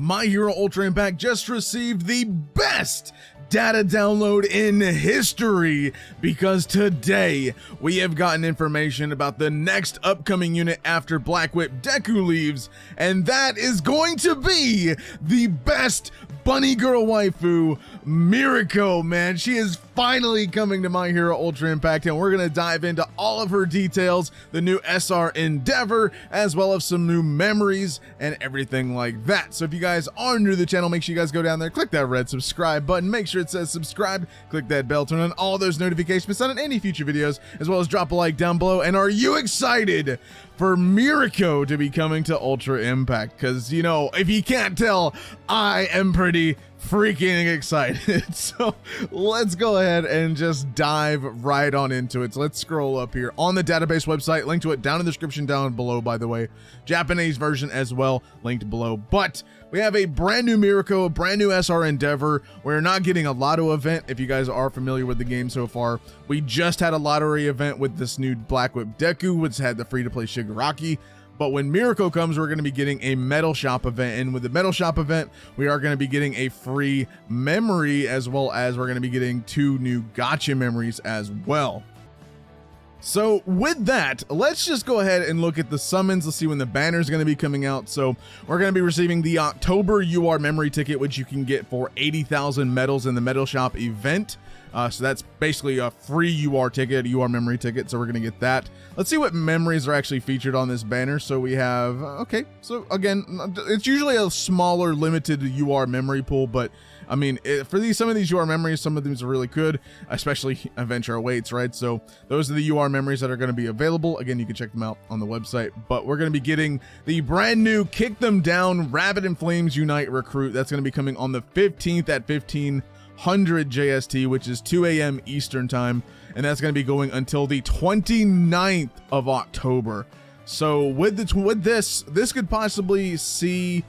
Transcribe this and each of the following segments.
My Hero Ultra Impact just received the best data download in history because today we have gotten information about the next upcoming unit after Black Whip Deku leaves, and that is going to be the best bunny girl waifu, Mirko, man. She is finally coming to My Hero Ultra Impact, and we're going to dive into all of her details, the new SR Endeavor, as well as some new memories and everything like that. So if you guys are new to the channel, make sure you guys go down there, click that red subscribe button, make sure it says subscribe, click that bell, turn on all those notifications, send on any future videos, as well as drop a like down below. And are you excited for Mirko to be coming to Ultra Impact? Because, you know, if you can't tell, I am pretty freaking excited. So let's go ahead and just dive right on into it. So let's scroll up here on the database website, link to it down in the description down below, by the way, Japanese version as well, linked below. But we have a brand new Mirko, a brand new SR Endeavor. We're not getting a lotto event. If you guys are familiar with the game so far, we just had a lottery event with this new Black Whip Deku, which had the free-to-play Shigaraki. But when Mirko comes, we're going to be getting a Metal Shop event. And with the Metal Shop event, we are going to be getting a free memory, as well as we're going to be getting 2 new gacha memories as well. So with that, let's just go ahead and look at the summons. Let's see when the banner is going to be coming out. So we're going to be receiving the October UR memory ticket, which you can get for 80,000 medals in the Metal Shop event. So that's basically a free UR ticket, a UR memory ticket. So we're going to get that. Let's see what memories are actually featured on this banner. So we have, okay. So again, it's usually a smaller limited UR memory pool, but I mean, for some of these UR memories, some of these are really good, especially Adventure Awaits, right? So those are the UR memories that are going to be available. Again, you can check them out on the website, but we're going to be getting the brand new Kick Them Down Rabbit and Flames Unite Recruit. That's going to be coming on the 15th at 1500 JST, which is 2 a.m. Eastern time. And that's going to be going until the 29th of October. So with this could possibly see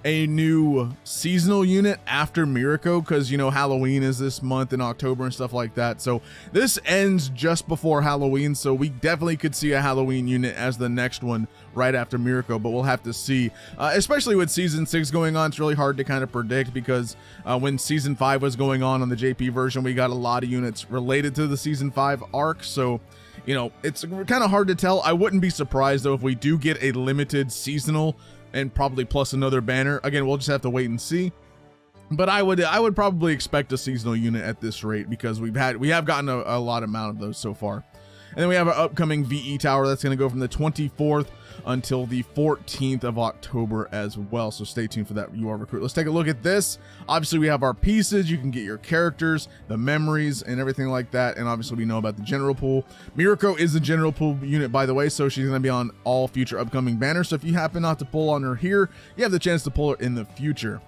a new seasonal unit after Mirko, because, you know, Halloween is this month in October and stuff like that. So this ends just before Halloween, so we definitely could see a Halloween unit as the next one right after Mirko, but we'll have to see. Especially with season 6 going on, it's really hard to kind of predict, because when season 5 was going on the JP version, we got a lot of units related to the season 5 arc. So, you know, it's kind of hard to tell. I wouldn't be surprised though if we do get a limited seasonal and probably plus another banner. Again, we'll just have to wait and see. But I would probably expect a seasonal unit at this rate, because we have gotten a lot amount of those so far. And then we have our upcoming VE Tower that's going to go from the 24th until the 14th of October as well. So stay tuned for that UR recruit. Let's take a look at this. Obviously, we have our pieces. You can get your characters, the memories, and everything like that. And obviously, we know about the general pool. Mirko is the general pool unit, by the way, so she's going to be on all future upcoming banners. So if you happen not to pull on her here, you have the chance to pull her in the future.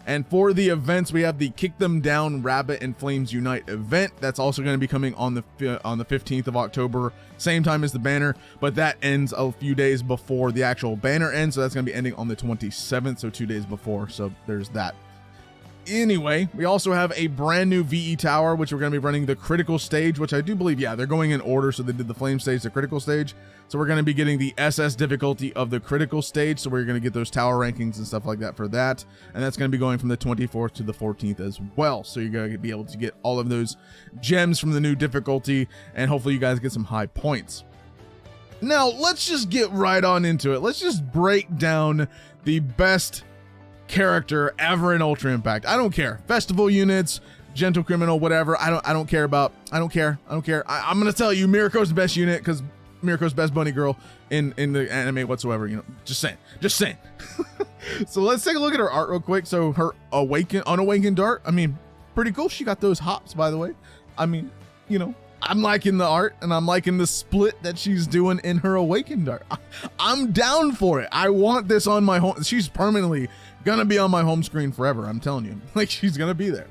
And for the events, we have the Kick Them Down Rabbit and Flames Unite event. That's also going to be coming on the 15th of October, same time as the banner, but that ends a few days before the actual banner ends. So that's going to be ending on the 27th, so 2 days before. So there's that. Anyway, we also have a brand new VE Tower, which we're going to be running the critical stage, which I do believe, yeah, they're going in order. So they did the flame stage, the critical stage. So we're going to be getting the SS difficulty of the critical stage. So we're going to get those tower rankings and stuff like that for that. And that's going to be going from the 24th to the 14th as well. So you're going to be able to get all of those gems from the new difficulty, and hopefully you guys get some high points. Now, let's just get right on into it. Let's just break down the best character ever in Ultra Impact. I don't care. Festival units, gentle criminal, whatever. I don't care. I'm gonna tell you, Mirko's the best unit, because Mirko's best bunny girl in the anime whatsoever. You know, just saying. So let's take a look at her art real quick. So her unawakened art, I mean, pretty cool. She got those hops, by the way. I mean, you know, I'm liking the art, and I'm liking the split that she's doing in her awakened art. I'm down for it. I want this on my home. She's permanently gonna be on my home screen forever. I'm telling you, like, she's gonna be there.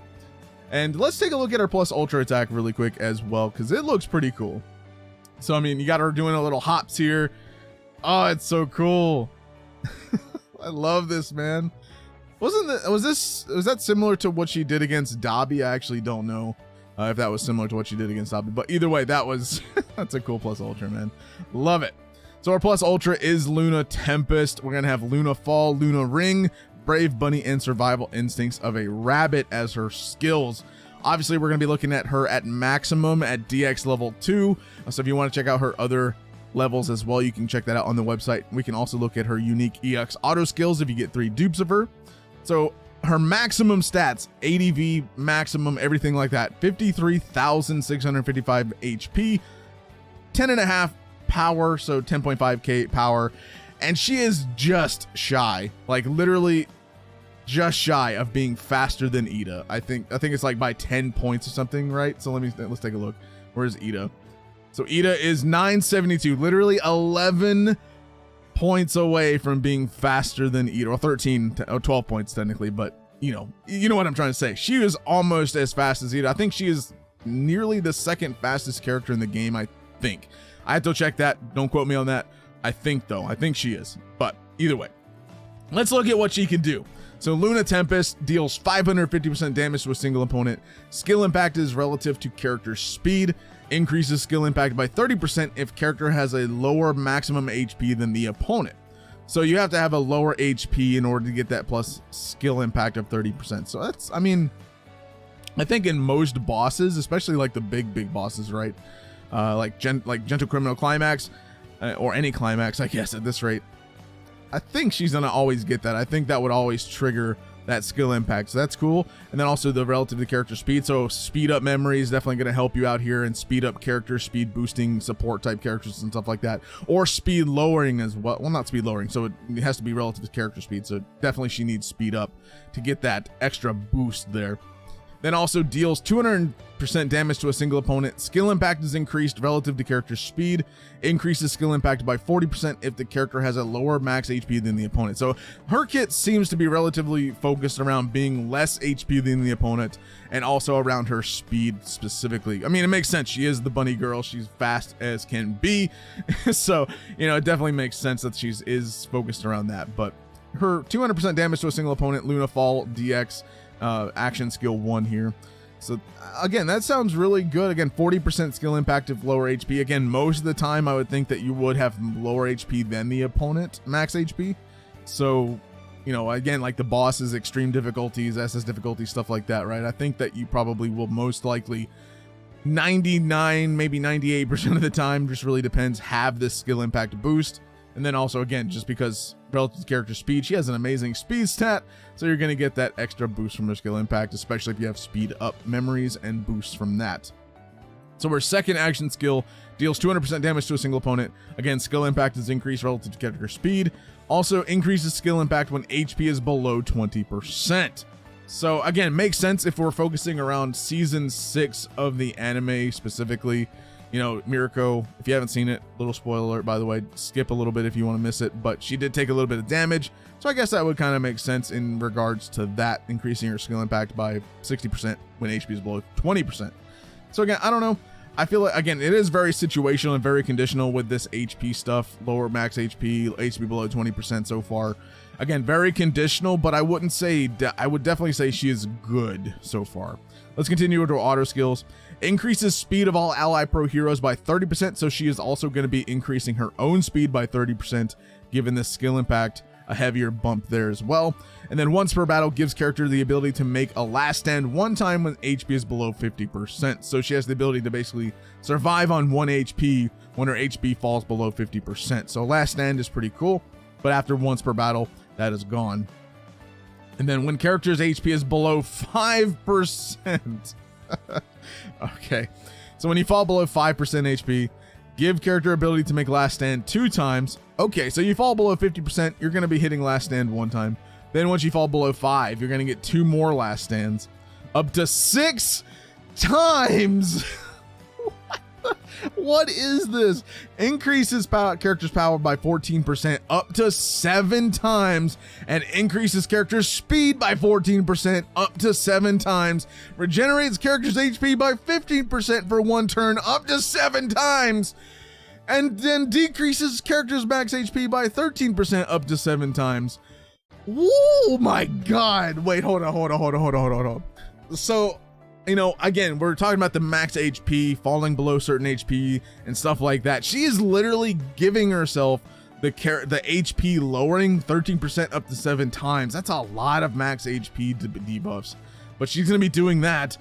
And let's take a look at her plus ultra attack really quick as well, because it looks pretty cool. So I mean, you got her doing a little hops here. Oh, it's so cool. I love this, man. Was that similar to what she did against Dabi? I actually don't know if that was similar to what she did against Dabi, but either way, that was that's a cool plus ultra, man. Love it. So our plus ultra is Luna Tempest. We're gonna have Luna Fall, Luna Ring, brave bunny and survival instincts of a rabbit as her skills. Obviously, we're going to be looking at her at maximum at DX level 2. So if you want to check out her other levels as well, you can check that out on the website. We can also look at her unique EX auto skills if you get 3 dupes of her. So her maximum stats, ADV maximum, everything like that, 53,655 HP, 10.5 power, so 10.5k power, and she is just shy, like literally just shy of being faster than Ida. I think it's like by 10 points or something, right? So let's take a look. Where's Ida? So Ida is 972, literally 11 points away from being faster than Ida, or 12 points technically, but you know what I'm trying to say. She is almost as fast as Ida. I think she is nearly the second fastest character in the game, I think. I have to check that. Don't quote me on that. I think she is, but either way, let's look at what she can do. So Luna Tempest deals 550% damage to a single opponent. Skill impact is relative to character speed. Increases skill impact by 30% if character has a lower maximum HP than the opponent. So you have to have a lower HP in order to get that plus skill impact of 30%. So that's, I mean, I think in most bosses, especially like the big bosses, right? Like Gentle Criminal Climax, or any Climax, I guess at this rate, I think she's gonna always get that. I think that would always trigger that skill impact, so that's cool. And then also the relative to character speed, so speed up memory is definitely going to help you out here, and speed up character speed boosting support type characters and stuff like that, or speed lowering as well. Well, not speed lowering, so it has to be relative to character speed, so definitely she needs speed up to get that extra boost there. Then also deals 200% damage to a single opponent. Skill impact is increased relative to character speed. Increases skill impact by 40% if the character has a lower max HP than the opponent. So her kit seems to be relatively focused around being less HP than the opponent, and also around her speed specifically. I mean, it makes sense. She is the bunny girl. She's fast as can be. So, it definitely makes sense that she is focused around that. But her 200% damage to a single opponent, Luna Fall DX, action skill 1 here. So again, that sounds really good. Again, 40% skill impact of lower HP. Again, most of the time I would think that you would have lower HP than the opponent max HP. So, again, like the bosses, extreme difficulties, SS difficulty, stuff like that, right? I think that you probably will most likely 99, maybe 98% of the time, just really depends, have this skill impact boost. And then also, again, just because relative to character speed, she has an amazing speed stat, so you're going to get that extra boost from her skill impact, especially if you have speed up memories and boosts from that. So her second action skill deals 200% damage to a single opponent. Again, skill impact is increased relative to character speed. Also increases skill impact when HP is below 20%. So again, makes sense if we're focusing around season 6 of the anime specifically. Mirko, if you haven't seen it, little spoiler alert, by the way, skip a little bit if you want to miss it, but she did take a little bit of damage. So I guess that would kind of make sense in regards to that, increasing her skill impact by 60% when HP is below 20%. So again, I don't know. I feel like, again, it is very situational and very conditional with this HP stuff, lower max HP, HP below 20% so far. Again, very conditional, but I wouldn't say, I would definitely say she is good so far. Let's continue with her auto skills. Increases speed of all ally pro heroes by 30%, so she is also going to be increasing her own speed by 30%, given this skill impact, a heavier bump there as well. And then once per battle, gives character the ability to make a last stand one time when HP is below 50%. So she has the ability to basically survive on 1 HP when her HP falls below 50%. So last stand is pretty cool, but after once per battle, that is gone. And then when character's HP is below 5%, okay, so when you fall below 5% HP, give character ability to make last stand 2 times. Okay, so you fall below 50%, you're going to be hitting last stand 1 time. Then once you fall below 5, you're going to get 2 more last stands, up to 6 times. What is this? Increases character's power by 14%, up to 7 times, and increases character's speed by 14%, up to 7 times. Regenerates character's HP by 15% for 1 turn, up to 7 times. And then decreases character's max HP by 13%, up to 7 times. Oh my God. Wait, hold on. So, again, we're talking about the max HP, falling below certain HP and stuff like that. She is literally giving herself the HP lowering 13% up to 7 times. That's a lot of max HP debuffs, but she's gonna be doing that.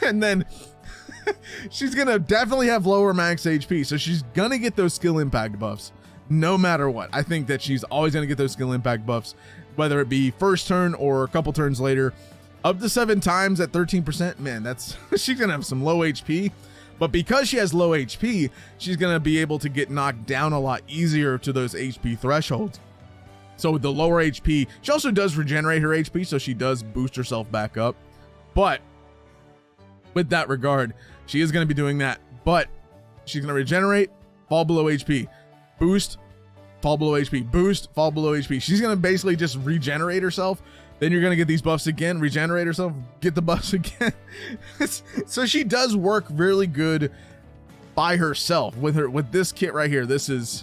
And then she's gonna definitely have lower max HP, so she's gonna get those skill impact buffs no matter what. I think that she's always gonna get those skill impact buffs, whether it be first turn or a couple turns later. Up to 7 times at 13%, man, that's she's gonna have some low HP. But because she has low HP, she's gonna be able to get knocked down a lot easier to those HP thresholds. So with the lower HP, she also does regenerate her HP, so she does boost herself back up. But with that regard, she is gonna be doing that. But she's gonna regenerate, fall below HP, boost, fall below HP, boost, fall below HP. She's gonna basically just regenerate herself. Then you're gonna get these buffs again, regenerate herself, get the buffs again. So she does work really good by herself with this kit right here.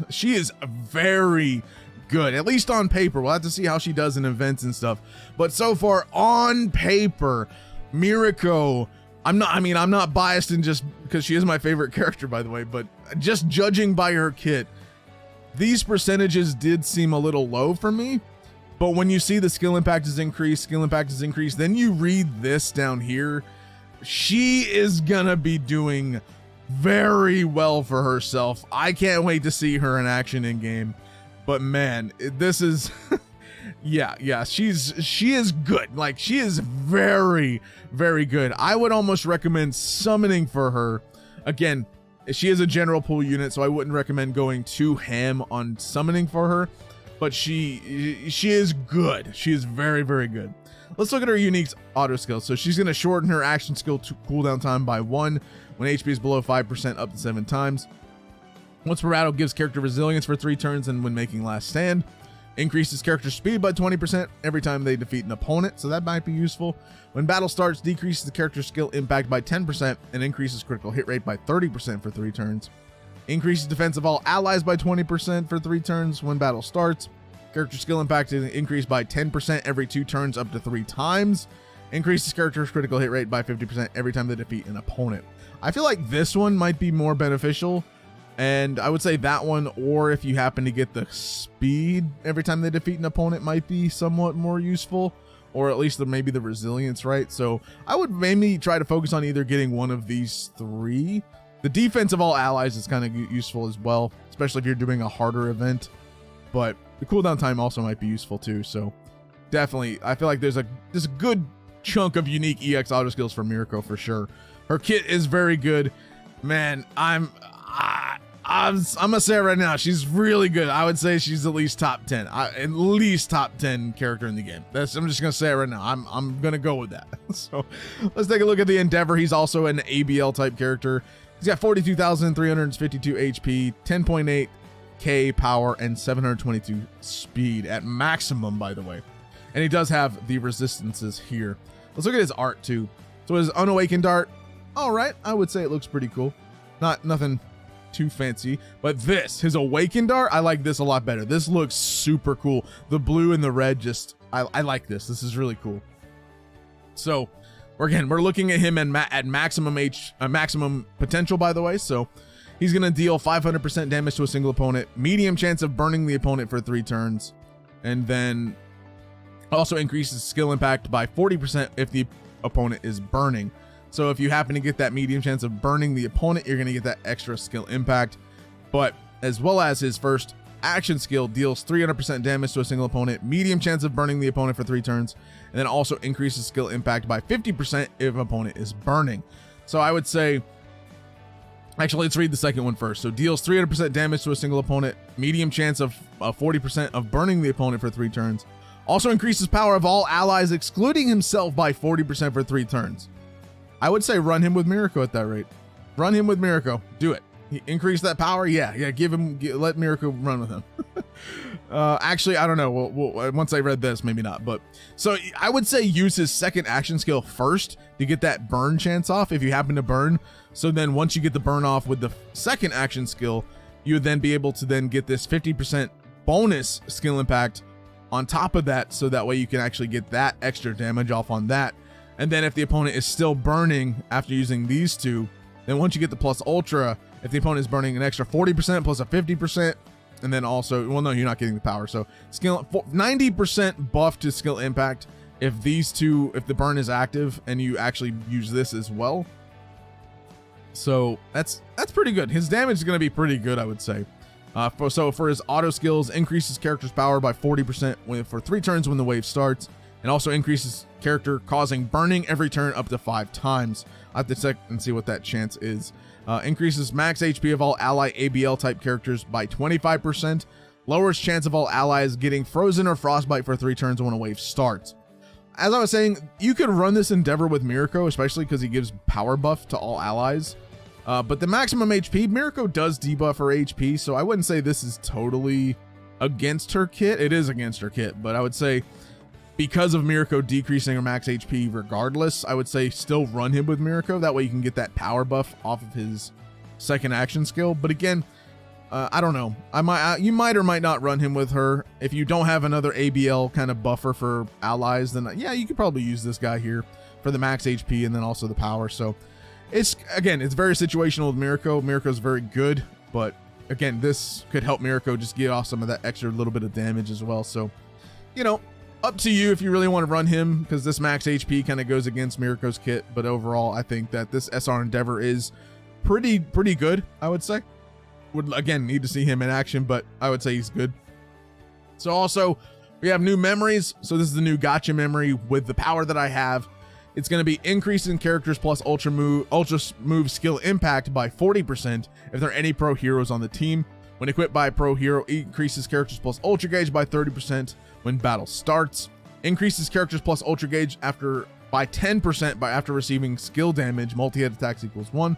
She is very good, at least on paper. We'll have to see how she does in events and stuff. But so far on paper, Mirko, I'm not biased in just because she is my favorite character, by the way, but just judging by her kit, these percentages did seem a little low for me. But when you see the skill impact is increased, then you read this down here, she is gonna be doing very well for herself. I can't wait to see her in action in game. But man, this is yeah, she is good. Like, she is very, very good. I would almost recommend summoning for her. Again, she is a general pool unit, so I wouldn't recommend going too ham on summoning for her. But she is good. She is very, very good. Let's look at her unique auto skill. So she's going to shorten her action skill cooldown time by 1 when HP is below 5% up to 7 times. Once per battle, gives character resilience for 3 turns and when making last stand. Increases character speed by 20% every time they defeat an opponent, so that might be useful. When battle starts, decreases the character skill impact by 10% and increases critical hit rate by 30% for 3 turns. Increases defense of all allies by 20% for 3 turns when battle starts. Character skill impact is increased by 10% every 2 turns up to 3 times. Increases character's critical hit rate by 50% every time they defeat an opponent. I feel like this one might be more beneficial, and I would say that one, or if you happen to get the speed every time they defeat an opponent, might be somewhat more useful, or at least maybe the resilience, right? So I would maybe try to focus on either getting one of these 3. The defense of all allies is kind of useful as well, especially if you're doing a harder event, but the cooldown time also might be useful too. So definitely, I feel like there's a good chunk of unique EX auto skills for Mirko for sure. Her kit is very good, man. I'm gonna say it right now, she's really good. I would say she's at least top 10, at least top 10 character in the game. I'm just gonna say it right now. I'm gonna go with that. So let's take a look at the Endeavor. He's also an ABL type character. He's got 42,352 HP, 10.8k power, and 722 speed at maximum, by the way. And he does have the resistances here. Let's look at his art too. So his Unawakened art, all right, I would say it looks pretty cool. Nothing too fancy, but his Awakened art, I like this a lot better. This looks super cool. The blue and the red, I like this. This is really cool. So we're looking at him at maximum potential, by the way. So he's gonna deal 500% damage to a single opponent, medium chance of burning the opponent for 3 turns, and then also increases skill impact by 40% if the opponent is burning. So if you happen to get that medium chance of burning the opponent, you're gonna get that extra skill impact. But as well as his first action skill deals 300% damage to a single opponent, medium chance of burning the opponent for 3 turns, and then also increases skill impact by 50% if an opponent is burning. So I would say, actually, let's read the second one first. So deals 300% damage to a single opponent, medium chance of 40% of burning the opponent for 3 turns. Also increases power of all allies, excluding himself, by 40% for 3 turns. I would say run him with Mirko at that rate. Run him with Mirko. Do it. Increase that power. Yeah. Let Mirko run with him. Actually, I don't know. Once I read this, maybe not. But so I would say use his second action skill first to get that burn chance off if you happen to burn. So then once you get the burn off with the second action skill, you would then be able to then get this 50% bonus skill impact on top of that. So that way you can actually get that extra damage off on that. And then if the opponent is still burning after using these two, then once you get the plus ultra, if the opponent is burning an extra 40% plus a 50%, And then also, well, no, you're not getting the power. So skill 90% buff to skill impact if these two, if the burn is active and you actually use this as well. So that's pretty good. His damage is going to be pretty good, I would say. So for his auto skills, increases character's power by 40% for 3 turns when the wave starts, and also increases character causing burning every turn up to 5 times. I have to check and see what that chance is. Increases max HP of all ally ABL type characters by 25%. Lowers chance of all allies getting frozen or frostbite for 3 turns when a wave starts. As I was saying, you could run this endeavor with Mirko, especially because he gives power buff to all allies. But the maximum HP, Mirko does debuff her HP, so I wouldn't say this is totally against her kit. It is against her kit, but I would say because of Mirko decreasing her max HP regardless, I would say still run him with Mirko. That way you can get that power buff off of his second action skill. But again, I don't know. You might or might not run him with her. If you don't have another ABL kind of buffer for allies, then yeah, you could probably use this guy here for the max HP and then also the power. So it's very situational with Mirko. Mirko's very good, but again, this could help Mirko just get off some of that extra little bit of damage as well. So, you know, up to you if you really want to run him, because this max HP kind of goes against Mirko's kit. But overall, I think that this SR Endeavor is pretty good, I would say. Would again need to see him in action, but I would say he's good. So also, we have new memories. So this is the new gotcha memory with the power that I have. It's going to be increasing characters plus ultra move skill impact by 40% if there are any pro heroes on the team. When equipped by a pro hero, increases characters plus ultra gauge by 30% when battle starts. Increases characters plus ultra gauge by 10% after receiving skill damage. Multi-hit attacks equals 1.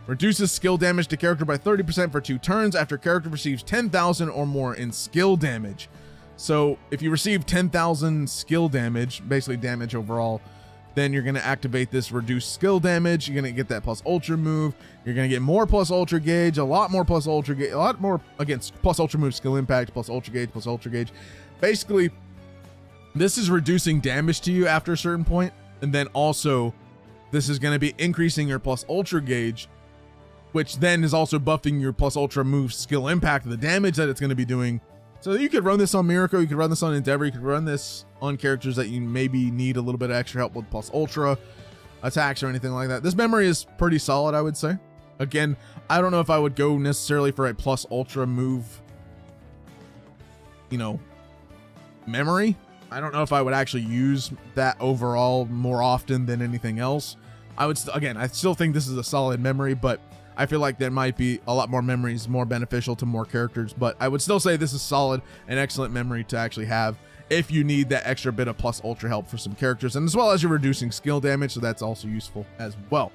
Reduces skill damage to character by 30% for 2 turns after character receives 10,000 or more in skill damage. So if you receive 10,000 skill damage, basically damage overall, then you're going to activate this reduced skill damage. You're going to get that plus ultra move. You're going to get more plus ultra gauge, a lot more plus ultra gauge, a lot more against plus ultra move skill impact, plus ultra gauge, plus ultra gauge. Basically, this is reducing damage to you after a certain point. And then also, this is going to be increasing your plus ultra gauge, which then is also buffing your plus ultra move skill impact, the damage that it's going to be doing. So you could run this on Mirko, you could run this on Endeavor, you could run this on characters that you maybe need a little bit of extra help with plus ultra attacks or anything like that. This memory is pretty solid, I would say. Again, I don't know if I would go necessarily for a plus ultra move, you know, memory. I don't know if I would actually use that overall more often than anything else. I still think this is a solid memory, but I feel like there might be a lot more memories more beneficial to more characters, but I would still say this is solid and excellent memory to actually have if you need that extra bit of plus ultra help for some characters, and as well as you're reducing skill damage, so that's also useful as well.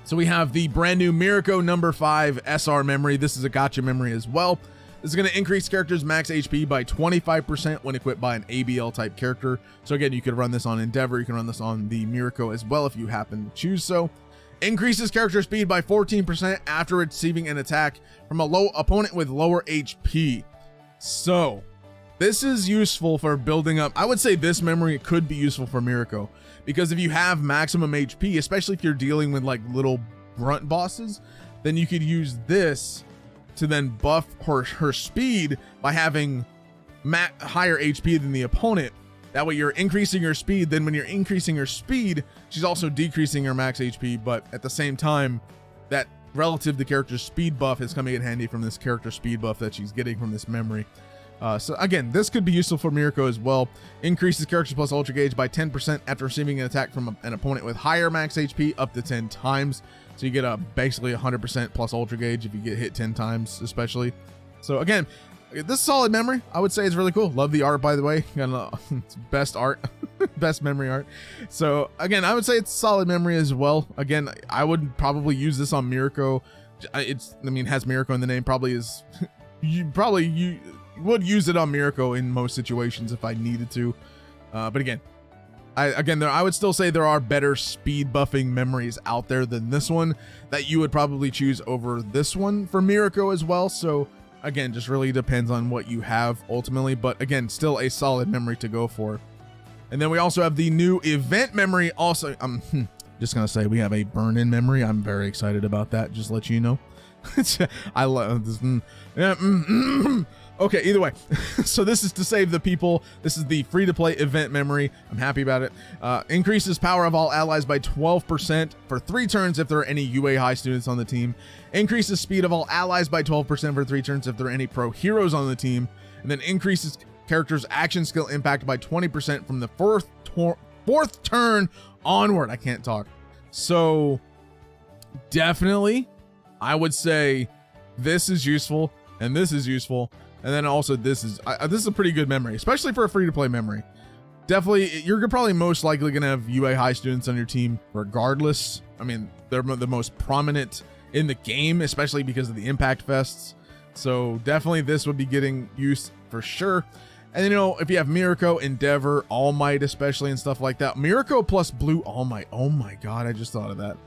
So we have the brand new Mirko number 5 SR memory. This is a gotcha memory as well. This is going to increase characters max HP by 25% when equipped by an ABL type character. So again, you could run this on Endeavor, you can run this on the Mirko as well if you happen to choose so. Increases character speed by 14% after receiving an attack from a low opponent with lower HP. So this is useful for building up. I would say this memory could be useful for Mirko, because if you have maximum HP, especially if you're dealing with like little grunt bosses, then you could use this to then buff her speed by having higher HP than the opponent. That way you're increasing her speed. Then when you're increasing her speed, she's also decreasing her max HP, but at the same time, that relative to character speed buff is coming in handy from this character speed buff that she's getting from this memory. So again, this could be useful for Mirko as well. Increases characters plus ultra gauge by 10% after receiving an attack from an opponent with higher max HP up to 10 times. So you get basically 100% plus ultra gauge if you get hit 10 times, especially. So again, this solid memory, I would say, is really cool. Love the art, by the way. It's best art, best memory art. So again, I would say it's solid memory as well. Again, I would probably use this on Mirko. Has Mirko in the name. Probably is. You would use it on Mirko in most situations if I needed to. But again, I would still say there are better speed buffing memories out there than this one that you would probably choose over this one for Mirko as well. So again, just really depends on what you have ultimately, but again, still a solid memory to go for. And then we also have the new event memory. Also, I'm just gonna say we have a burn-in memory. I'm very excited about that, just to let you know, I love this. Okay, either way. So this is to save the people. This is the free-to-play event memory. I'm happy about it. Increases power of all allies by 12% for 3 turns if there are any UA high students on the team. Increases speed of all allies by 12% for 3 turns if there are any pro heroes on the team. And then increases character's action skill impact by 20% from the fourth turn onward. I can't talk. So definitely, I would say this is useful and this is useful. And then also this is a pretty good memory, especially for a free-to-play memory. Definitely, you're probably most likely going to have UA high students on your team regardless. I mean, they're the most prominent in the game, especially because of the impact fests. So definitely this would be getting use for sure. And you know, if you have Mirko, Endeavor, All Might especially and stuff like that. Mirko plus Blue All Might. Oh my god, I just thought of that.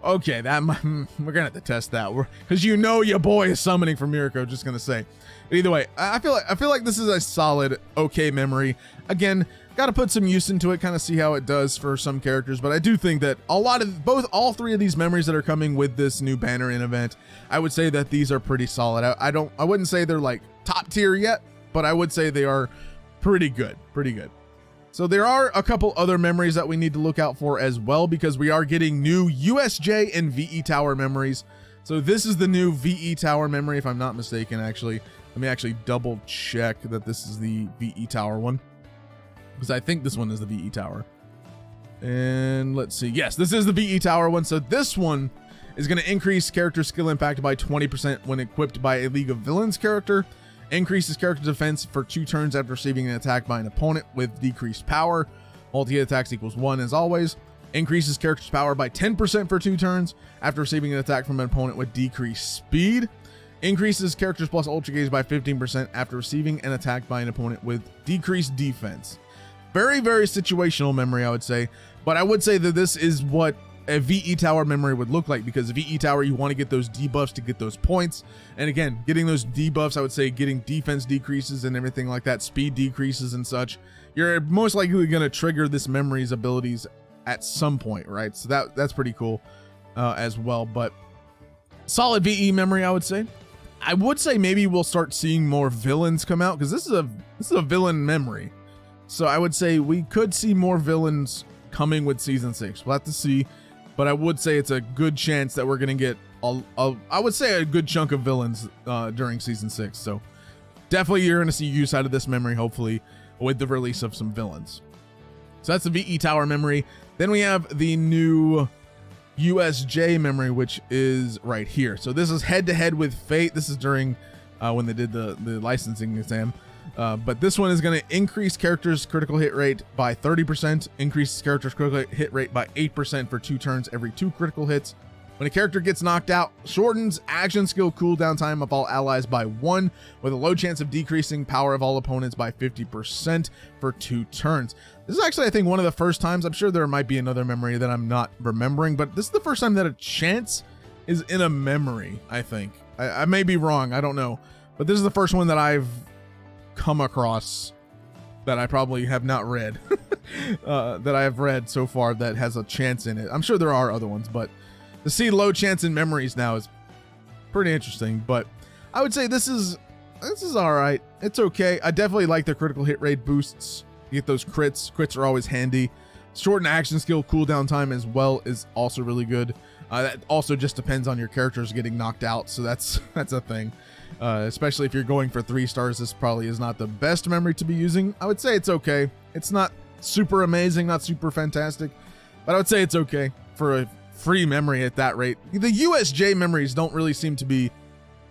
Okay, that we're gonna have to test that, because you know your boy is summoning for Mirko. Just gonna say, but either way, I feel like this is a solid, okay memory. Again, got to put some use into it, kind of see how it does for some characters. But I do think that all 3 of these memories that are coming with this new banner in event, I would say that these are pretty solid. I wouldn't say they're like top tier yet, but I would say they are pretty good. So there are a couple other memories that we need to look out for as well, because we are getting new USJ and VE Tower memories. So this is the new VE Tower memory, if I'm not mistaken. Actually, let me actually double check that this is the VE Tower one, because I think this one is the VE Tower. And let's see. Yes, this is the VE Tower one. So this one is going to increase character skill impact by 20% when equipped by a League of Villains character. Increases character defense for 2 turns after receiving an attack by an opponent with decreased power. Multi-hit attacks equals 1 as always. Increases character's power by 10% for 2 turns after receiving an attack from an opponent with decreased speed. Increases characters plus Ultra Gaze by 15% after receiving an attack by an opponent with decreased defense. Very, very situational memory, I would say. But I would say that this is what a VE Tower memory would look like, because VE Tower, you want to get those debuffs to get those points. And again, getting those debuffs, I would say getting defense decreases and everything like that, speed decreases and such. You're most likely going to trigger this memory's abilities at some point, right? So that's pretty cool as well. But solid VE memory, I would say. I would say maybe we'll start seeing more villains come out, because this is a villain memory. So I would say we could see more villains coming with season 6. We'll have to see. But I would say it's a good chance that we're going to get, I would say, a good chunk of villains during Season 6. So definitely you're going to see use out of this memory, hopefully, with the release of some villains. So that's the VE Tower memory. Then we have the new USJ memory, which is right here. So this is head-to-head with Fate. This is during when they did the licensing exam. But this one is going to increase characters' critical hit rate by 30%, increases characters' critical hit rate by 8% for 2 turns every 2 critical hits. When a character gets knocked out, shortens action skill cooldown time of all allies by 1, with a low chance of decreasing power of all opponents by 50% for 2 turns. This is actually, I think, one of the first times, I'm sure there might be another memory that I'm not remembering, but this is the first time that a chance is in a memory, I think. I may be wrong, I don't know. But this is the first one that I've come across that I probably have not read, that I have read so far that has a chance in it. I'm sure there are other ones, but to see low chance in memories now is pretty interesting. But I would say this is all right. It's okay. I definitely like the critical hit rate boosts. You get those crits. Crits are always handy. Shorten action skill cooldown time as well is also really good. That also just depends on your characters getting knocked out, so that's a thing. Especially if you're going for 3 stars, this probably is not the best memory to be using. I would say it's okay. It's not super amazing, not super fantastic, but I would say it's okay for a free memory at that rate. The USJ memories don't really seem to be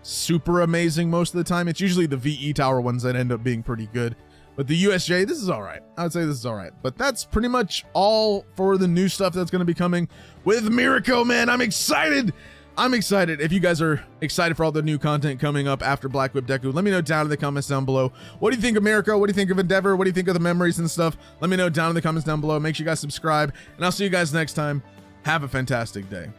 super amazing most of the time. It's usually the VE Tower ones that end up being pretty good. But the USJ, this is all right. I would say this is all right. But that's pretty much all for the new stuff that's going to be coming with Mirko, man. I'm excited. I'm excited. If you guys are excited for all the new content coming up after Black Whip Deku, let me know down in the comments down below. What do you think of Mirko? What do you think of Endeavor? What do you think of the memories and stuff? Let me know down in the comments down below. Make sure you guys subscribe, and I'll see you guys next time. Have a fantastic day.